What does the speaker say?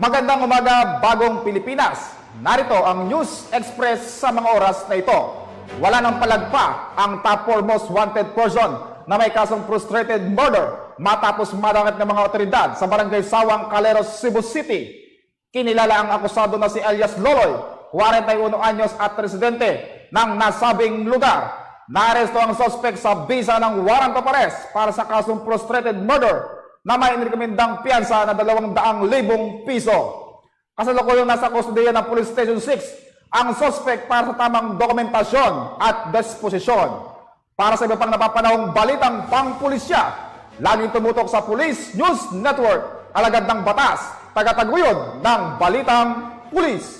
Magandang umaga, bagong Pilipinas. Narito ang News Express sa mga oras na ito. Wala nang palagpa ang top foremost wanted person na may kasong frustrated murder matapos madakit ng mga otoridad sa barangay Sawang, Caleros, Cebu City. Kinilala ang akusado na si Elias Loloy, 41 anyos at residente ng nasabing lugar. Naaresto ang suspect sa bisa ng warrant of arrest para sa kasong frustrated murder na may inirekomendang piyansa na 200,000 piso. Kasalukuyang nasa kustudiya ng Police Station 6 ang suspect para sa tamang dokumentasyon at disposisyon. Para sa iba pang napapanahong balitang pangpulisya, laging tumutok sa Police News Network, alagad ng batas, tagataguyod ng Balitang Pulis.